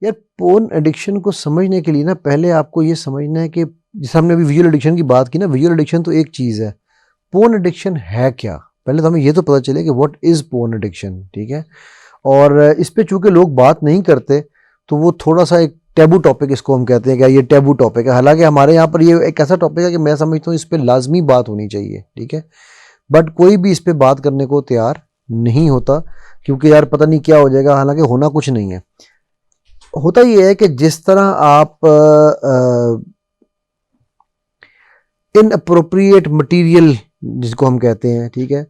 यार porn addiction को समझने के लिए ना पहले आपको ये समझना है कि जैसे हमने अभी विजुअल एडिक्शन की बात की ना, विजुअल एडिक्शन तो एक चीज़ है, पोर्न एडिक्शन है क्या? पहले तो हमें ये तो पता चले कि व्हाट इज़ पोर्न एडिक्शन, ठीक है? और इस पे चूंकि लोग बात नहीं करते तो वो थोड़ा सा एक टैबू टॉपिक इसको हम कहते हैं, क्या ये टैबू टॉपिक है? हालांकि हमारे यहाँ पर ये एक ऐसा टॉपिक है कि मैं समझता हूँ इस पे लाजमी बात होनी चाहिए, ठीक है? बट कोई भी इस पे बात करने को तैयार नहीं होता, क्योंकि यार पता नहीं क्या हो जाएगा, हालांकि होना कुछ नहीं है। होता ये है कि जिस तरह आप इन अप्रोप्रिएट मटीरियल जिसको हम कहते हैं, ठीक है,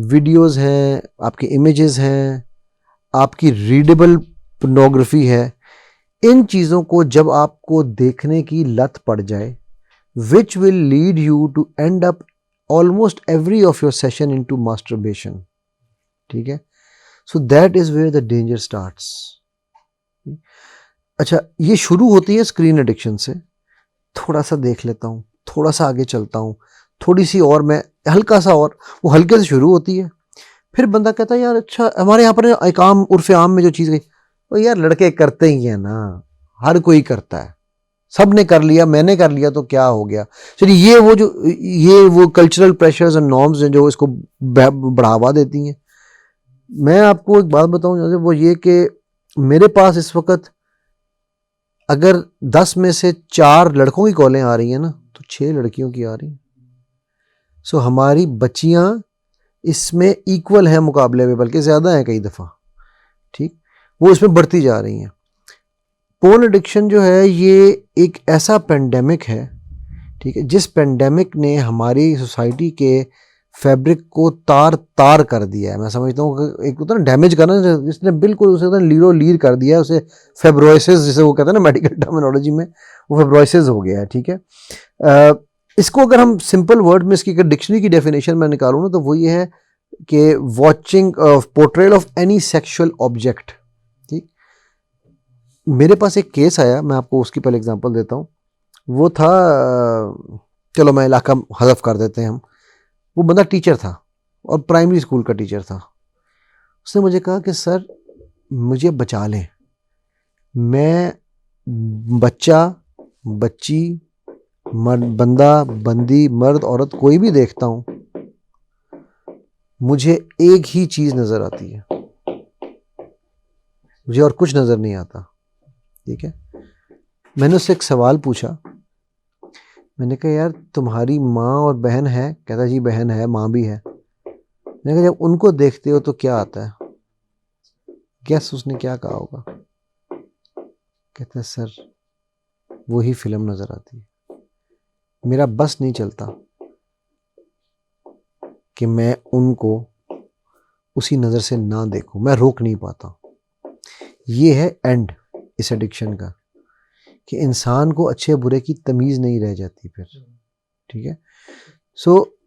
वीडियोस हैं, आपकी इमेजेस हैं, आपकी रीडेबल पोर्नोग्राफी है, इन चीज़ों को जब आपको देखने की लत पड़ जाए, which will lead you to end up almost every of your session into masturbation, ठीक है? So that is where the danger starts. अच्छा, ये शुरू होती है स्क्रीन एडिक्शन से। थोड़ा सा देख लेता हूँ, थोड़ा सा आगे चलता हूँ, थोड़ी सी और मैं हल्का सा, और वो हल्के से शुरू होती है। फिर बंदा कहता है यार अच्छा, हमारे यहाँ पर एक आम उर्फ आम में जो चीज़ गई, वो यार लड़के करते ही हैं ना, हर कोई करता है, सब ने कर लिया, मैंने कर लिया तो क्या हो गया? चलिए ये वो कल्चरल प्रेशर्स एंड नॉर्म्स हैं जो इसको बढ़ावा देती हैं। मैं आपको एक बात बताऊं, जैसे वो ये कि मेरे पास इस वक्त अगर 10 में से 4 लड़कों की कॉलें आ रही हैं ना, तो 6 लड़कियों की आ रही हैं। सो हमारी बच्चियां इसमें इक्वल हैं मुकाबले में, बल्कि ज़्यादा हैं कई दफ़ा, ठीक? वो इसमें बढ़ती जा रही हैं। पोर्न एडिक्शन जो है ये एक ऐसा पेंडेमिक है, ठीक है, जिस पेंडेमिक ने हमारी सोसाइटी के फैब्रिक को तार तार कर दिया है। मैं समझता हूँ कि एक होता है ना डैमेज करना, इसने बिल्कुल उसे लीरो लीर कर दिया है, उसे फेब्रोसिस जिसे वो कहते हैं ना मेडिकल टर्मिनोलॉजी में, वो फेब्रोसिस हो गया है, ठीक है? इसको अगर हम सिंपल वर्ड में इसकी डिक्शनरी की डेफिनेशन में निकालूँ ना, तो वो ये है कि watching portrayal of any sexual object, ठीक? मेरे पास एक केस आया, मैं आपको उसकी पहले एग्जांपल देता हूँ। वो था, चलो मैं इलाका हज़फ कर देते हैं हम। वो बंदा टीचर था और प्राइमरी स्कूल का टीचर था। उसने मुझे कहा कि सर मुझे बचा लें, मैं बच्चा बच्ची बंदा बंदी मर्द औरत कोई भी देखता हूँ, मुझे एक ही चीज़ नज़र आती है, मुझे और कुछ नज़र नहीं आता, ठीक है? मैंने उससे एक सवाल पूछा, मैंने कहा यार तुम्हारी माँ और बहन है? कहता जी बहन है, माँ भी है। मैंने कहा जब उनको देखते हो तो क्या आता है? गैस उसने क्या कहा होगा? कहता है सर वही फिल्म नज़र आती है, मेरा बस नहीं चलता कि मैं उनको उसी नज़र से ना देखूं, मैं रोक नहीं पाता। ये है एंड इस एडिक्शन का, कि इंसान को अच्छे बुरे की तमीज़ नहीं रह जाती फिर, ठीक है? सो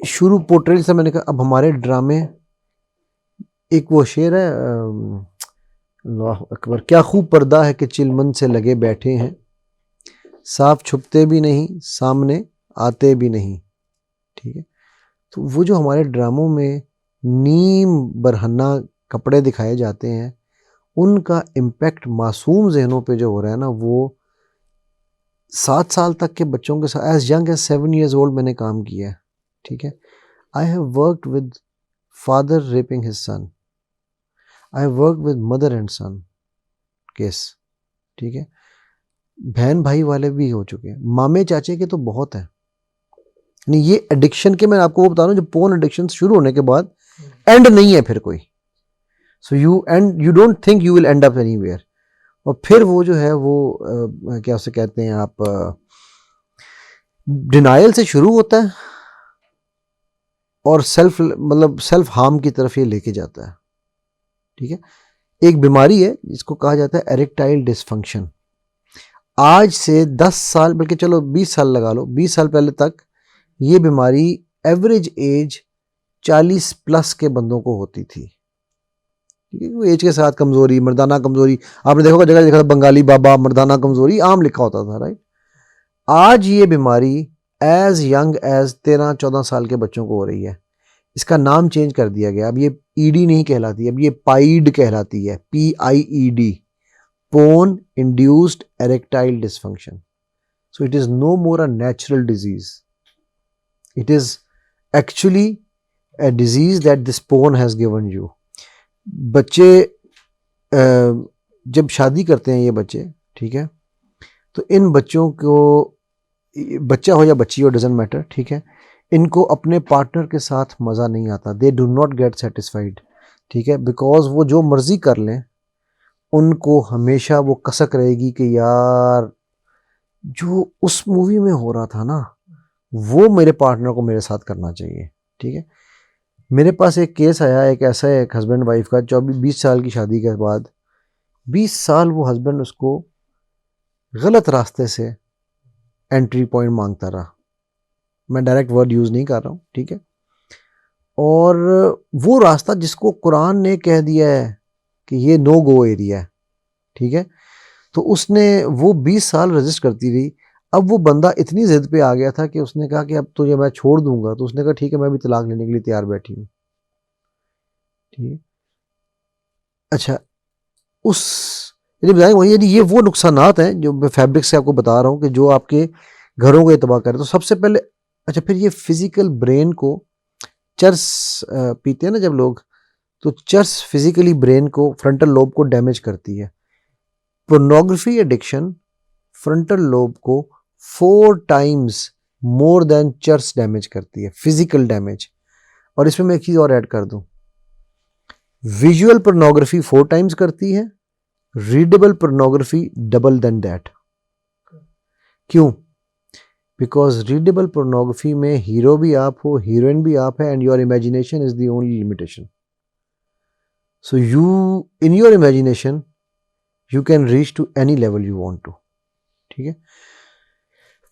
शुरू पोर्ट्रेल से मैंने कहा, अब हमारे ड्रामे, एक वो शेर है, अल्लाह अकबर, क्या खूब पर्दा है कि चिलमन से लगे बैठे हैं, साफ छुपते भी नहीं सामने आते भी नहीं, ठीक है? तो वो जो हमारे ड्रामों में नीम बरहन्ना कपड़े दिखाए जाते हैं, उनका इम्पैक्ट मासूम जहनों पे जो हो रहा है ना, वो 7 साल तक के बच्चों के साथ, as young as 7 years old मैंने काम किया है, ठीक है? I have worked with father raping his son, I have worked with mother and son case, ठीक है? बहन भाई वाले भी हो चुके हैं, मामे चाचे के तो बहुत हैं। नहीं, ये एडिक्शन के, मैं आपको वो बता रहा हूँ, जो पोर्न एडिक्शन शुरू होने के बाद एंड नहीं है फिर कोई। So you don't think you will and up anywhere. और फिर वो जो है वो क्या उसे कहते हैं आप, डिनायल से शुरू होता है और सेल्फ हार्म की तरफ ये लेके जाता है, ठीक है? एक बीमारी है जिसको कहा जाता है एरेक्टाइल डिसफंक्शन। आज से 10 साल, बल्कि चलो 20 साल लगा लो, 20 साल पहले तक ये बीमारी एवरेज एज 40 प्लस के बंदों को होती थी, ठीक है? वो एज के साथ कमजोरी, मर्दाना कमजोरी, आपने देखा जगह देखा बंगाली बाबा मर्दाना कमजोरी आम लिखा होता था, राइट? आज ये बीमारी एज यंग एज 13-14 साल के बच्चों को हो रही है। इसका नाम चेंज कर दिया गया, अब ये ईडी नहीं कहलाती, अब ये पाइड कहलाती है, PIED, porn induced erectile dysfunction. So it is no more a natural disease. It is actually a disease that this porn has given you. बच्चे जब शादी करते हैं ये बच्चे, ठीक है, तो इन बच्चों को, बच्चा हो या बच्ची हो, डजेंट मैटर, ठीक है, इनको अपने पार्टनर के साथ मज़ा नहीं आता. They do not gate satisfied, ठीक है, बिकॉज वो जो मर्ज़ी कर लें, उनको हमेशा वो कसक रहेगी कि यार जो उस मूवी में हो रहा था ना, वो मेरे पार्टनर को मेरे साथ करना चाहिए. ठीक है, मेरे पास एक केस आया, एक ऐसा है, एक हस्बैंड वाइफ का, 20 साल की शादी के बाद 20 साल वो हस्बैंड उसको गलत रास्ते से एंट्री पॉइंट मांगता रहा. मैं डायरेक्ट वर्ड यूज़ नहीं कर रहा हूँ, ठीक है, और वो रास्ता जिसको कुरान ने कह दिया है कि ये नो गो एरिया है, ठीक है, तो उसने वो 20 साल रजिस्ट करती रही. अब वो बंदा इतनी ज़िद पे आ गया था कि उसने कहा कि अब तुझे मैं छोड़ दूंगा. तो उसने कहा ठीक है, मैं भी तलाक लेने के लिए तैयार बैठी हूँ. ठीक है, अच्छा, उस यानी ये वो नुकसानात हैं जो मैं फैब्रिक से आपको बता रहा हूँ कि जो आपके घरों को तबाह करे. तो सबसे पहले, अच्छा, फिर ये फिजिकल ब्रेन को, चर्स पीते हैं ना जब लोग, तो चर्स फिजिकली ब्रेन को, फ्रंटल लोब को डैमेज करती है. पोर्नोग्राफी एडिक्शन फ्रंटल लोब को 4 times more than cheers damage करती है, फिजिकल डैमेज. और इसमें मैं एक चीज़ और ऐड कर दूं, विजुअल पोर्नोग्राफी 4 टाइम्स करती है, readable pornography double than that. क्यों? बिकॉज रीडेबल पोर्नोग्राफी में हीरो भी आप हो, हीरोइन भी आप है, and your imagination is the only limitation. So you, in your imagination, you can reach to any level you want to. ठीक है,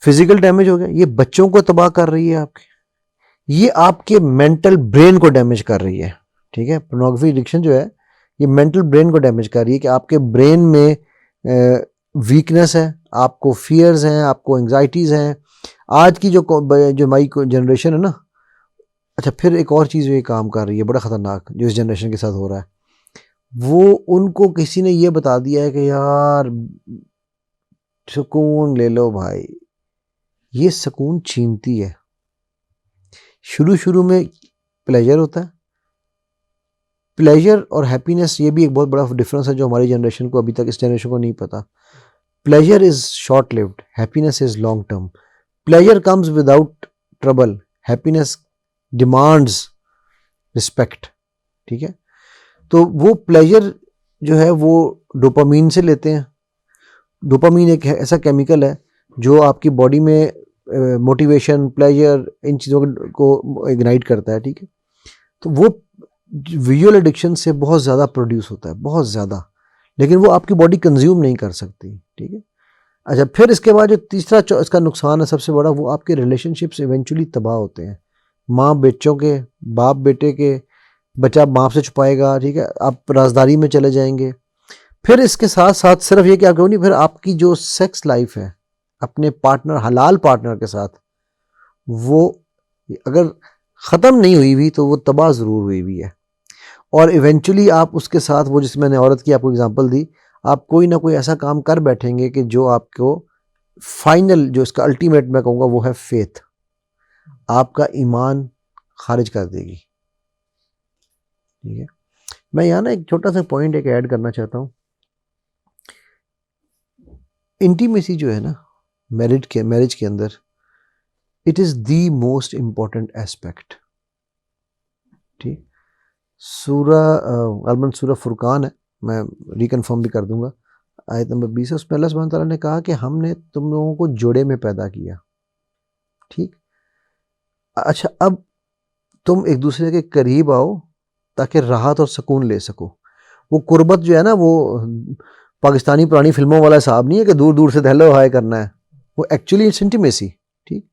फिजिकल डैमेज हो गया, ये बच्चों को तबाह कर रही है आपके, ये आपके मेंटल ब्रेन को डैमेज कर रही है. ठीक है, पोर्नोग्राफी एडिक्शन जो है ये मेंटल ब्रेन को डैमेज कर रही है कि आपके ब्रेन में वीकनेस है, आपको फियर्स हैं, आपको एंग्जाइटीज़ हैं. आज की जो हमारी जनरेशन है ना, अच्छा, फिर एक और चीज़ ये काम कर रही है बड़ा ख़तरनाक जो इस जनरेशन के साथ हो रहा है, वो उनको किसी ने ये बता दिया है कि यार सुकून ले लो भाई. ये सुकून छीनती है. शुरू शुरू में प्लेजर होता है. प्लेजर और हैप्पीनेस, ये भी एक बहुत बड़ा डिफरेंस है जो हमारी जनरेशन को, अभी तक इस जनरेशन को नहीं पता. Pleasure is short lived, happiness is long term. Pleasure comes without trouble, happiness demands respect. ठीक है, तो वो प्लेजर जो है वो डोपामीन से लेते हैं. डोपामीन एक ऐसा केमिकल है जो आपकी बॉडी में मोटिवेशन, प्लेजर, इन चीज़ों को इग्नाइट करता है. ठीक है, तो वो विजुअल एडिक्शन से बहुत ज़्यादा प्रोड्यूस होता है, बहुत ज़्यादा, लेकिन वो आपकी बॉडी कंज्यूम नहीं कर सकती. ठीक है, अच्छा, फिर इसके बाद जो तीसरा इसका नुकसान है सबसे बड़ा, वो आपके रिलेशनशिप्स इवेंचुअली तबाह होते हैं. माँ बच्चों के, बाप बेटे के, बच्चा बाप से छुपाएगा. ठीक है, आप राजदारी में चले जाएंगे. फिर इसके साथ साथ सिर्फ ये क्या कहूँ नहीं, फिर आपकी जो सेक्स लाइफ है अपने पार्टनर, हलाल पार्टनर के साथ, वो अगर ख़त्म नहीं हुई भी तो वो तबाह ज़रूर हुई भी है. और इवेंचुअली आप उसके साथ, वो जिसमें मैंने औरत की आपको एग्जांपल दी, आप कोई ना कोई ऐसा काम कर बैठेंगे कि जो आपको फाइनल, जो इसका अल्टीमेट मैं कहूँगा वो है फेथ, आपका ईमान खारिज कर देगी. ठीक है, मैं यहाँ ना एक छोटा सा पॉइंट एक ऐड करना चाहता हूँ. इंटीमेसी जो है ना मैरिज के अंदर, it is the most important aspect. ठीक, अलमन सूरा फुरकान है, मैं रिकन्फर्म भी कर दूंगा, आयत नंबर 20 है, उसमें अल्लाह सुब्हानहू तआला ने कहा कि हमने तुम लोगों को जोड़े में पैदा किया. ठीक, अच्छा, अब तुम एक दूसरे के करीब आओ ताकि राहत और सुकून ले सको. वो कुर्बत जो है ना, वो पाकिस्तानी पुरानी फिल्मों वाला हिसाब नहीं है कि दूर दूर से हेलो हाय करना है. वो एक्चुअली इट्स इंटीमेसी. ठीक,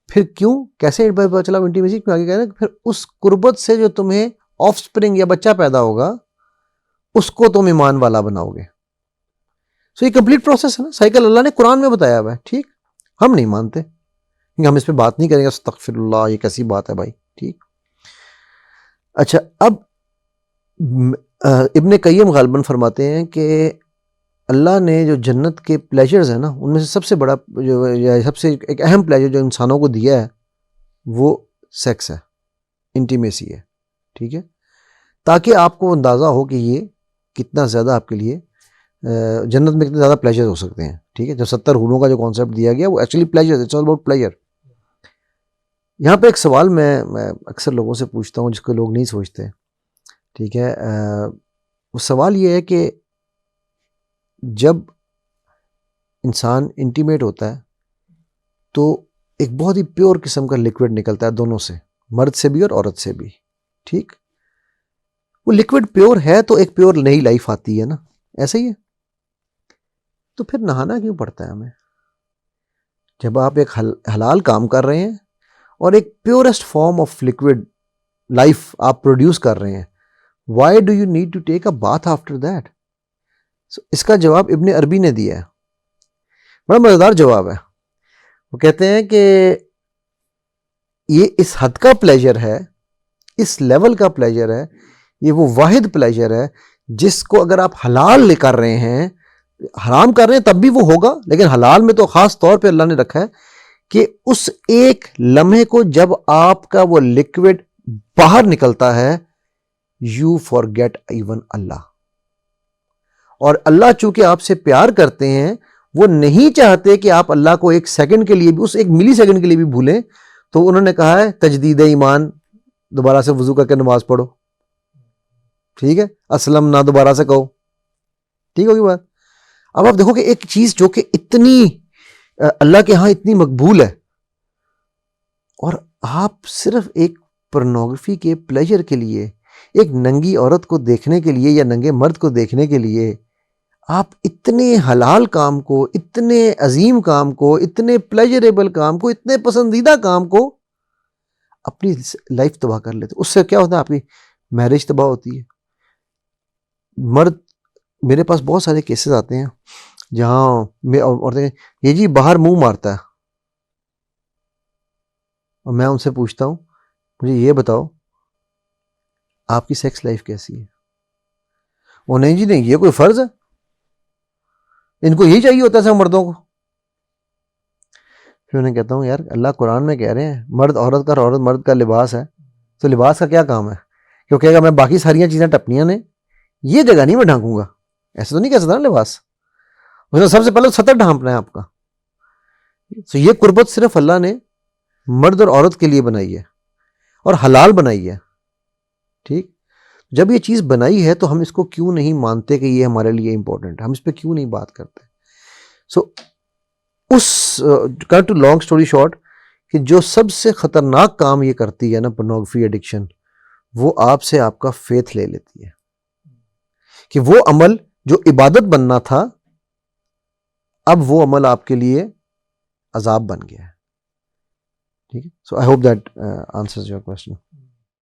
फिर क्यों, कैसे पता चला इंटीमेसी, क्यों, आगे कह रहे हैं, फिर उस कुर्बत से जो तुम्हें ऑफस्प्रिंग या बच्चा पैदा होगा, उसको तुम ईमान वाला बनाओगे. सो ये कंप्लीट प्रोसेस है ना, साइकिल अल्लाह ने कुरान में बताया हुआ है. ठीक, हम नहीं मानते, हम इस पे बात नहीं करेंगे. अस्तगफिरुल्लाह, ये कैसी बात है भाई. ठीक, अच्छा, अब इब्ने कय्यम गालिबन फरमाते हैं कि अल्लाह ने जो जन्नत के प्लेजर्स हैं ना, उनमें से सबसे बड़ा जो या सबसे एक अहम प्लेजर जो इंसानों को दिया है वो सेक्स है, इंटीमेसी है, ठीक है, ताकि आपको अंदाज़ा हो कि ये कितना ज़्यादा आपके लिए जन्नत में कितने ज़्यादा प्लेजर हो सकते हैं, ठीक है। जब 70 हूरों का जो कॉन्सेप्ट दिया गया वो actually pleasure, it's all about pleasure. यहाँ पे एक सवाल मैं अक्सर लोगों से पूछता हूँ जिसको लोग नहीं सोचते, ठीक है। वो सवाल ये है कि जब इंसान इंटीमेट होता है तो एक बहुत ही प्योर किस्म का लिक्विड निकलता है दोनों से, मर्द से भी और औरत से भी, ठीक। वो लिक्विड प्योर है तो एक प्योर नई लाइफ आती है ना, ऐसे ही है। तो फिर नहाना क्यों पड़ता है हमें? जब आप एक हलाल काम कर रहे हैं और एक purest form of liquid life आप प्रोड्यूस कर रहे हैं, why do you need to take a bath after that? इसका जवाब इब्ने अरबी ने दिया है, बड़ा मजेदार जवाब है। वो कहते हैं कि ये इस हद का प्लेजर है, इस लेवल का प्लेजर है, ये वो वाहिद प्लेजर है जिसको अगर आप हलाल कर रहे हैं, हराम कर रहे हैं तब भी वो होगा, लेकिन हलाल में तो खास तौर पे अल्लाह ने रखा है कि उस एक लम्हे को जब आपका वो लिक्विड बाहर निकलता है, यू फॉरगेट इवन अल्लाह। और अल्लाह चूंकि आपसे प्यार करते हैं, वो नहीं चाहते कि आप अल्लाह को एक सेकंड के लिए भी, उस एक मिली सेकंड के लिए भी भूलें। तो उन्होंने कहा है तजदीद ईमान, दोबारा से वजू करके नमाज पढ़ो, ठीक है, असलम ना दोबारा से कहो, ठीक होगी बात। अब आप देखो कि एक चीज जो कि इतनी अल्लाह के यहां इतनी मकबूल है, और आप सिर्फ एक पोर्नोग्राफी के प्लेजर के लिए, एक नंगी औरत को देखने के लिए या नंगे मर्द को देखने के लिए आप इतने हलाल काम को, इतने अजीम काम को, इतने प्लेजरेबल काम को, इतने पसंदीदा काम को अपनी लाइफ तबाह कर लेते। उससे क्या होता है? आपकी मैरिज तबाह होती है। मर्द, मेरे पास बहुत सारे केसेस आते हैं जहां औरतें ये जी बाहर मुंह मारता है, और मैं उनसे पूछता हूं मुझे ये बताओ आपकी सेक्स लाइफ कैसी है? वो नहीं जी नहीं, ये कोई फर्ज है, इनको यही चाहिए होता है सब मर्दों को। फिर उन्हें कहता हूँ यार अल्लाह कुरान में कह रहे हैं मर्द औरत का और औरत मर्द का लिबास है, तो लिबास का क्या काम है? क्यों कहेगा मैं बाकी सारियां चीजें टपनियां ने, ये जगह नहीं मैं ढांकूंगा, ऐसे तो नहीं कह सकता ना लिबास। उसने सबसे पहले सतर ढांपना है आपका। तो ये कुर्बत सिर्फ अल्लाह ने मर्द और औरत के लिए बनाई है और हलाल बनाई है, ठीक। जब ये चीज बनाई है तो हम इसको क्यों नहीं मानते कि ये हमारे लिए इंपॉर्टेंट है, हम इस पर क्यों नहीं बात करते? सो उस cut to long story short, कि जो सबसे खतरनाक काम ये करती है ना पोर्नोग्राफी एडिक्शन, वो आपसे आपका फेथ ले लेती है, कि वो अमल जो इबादत बनना था अब वो अमल आपके लिए अजाब बन गया है, ठीक है। So I hope that answers your question.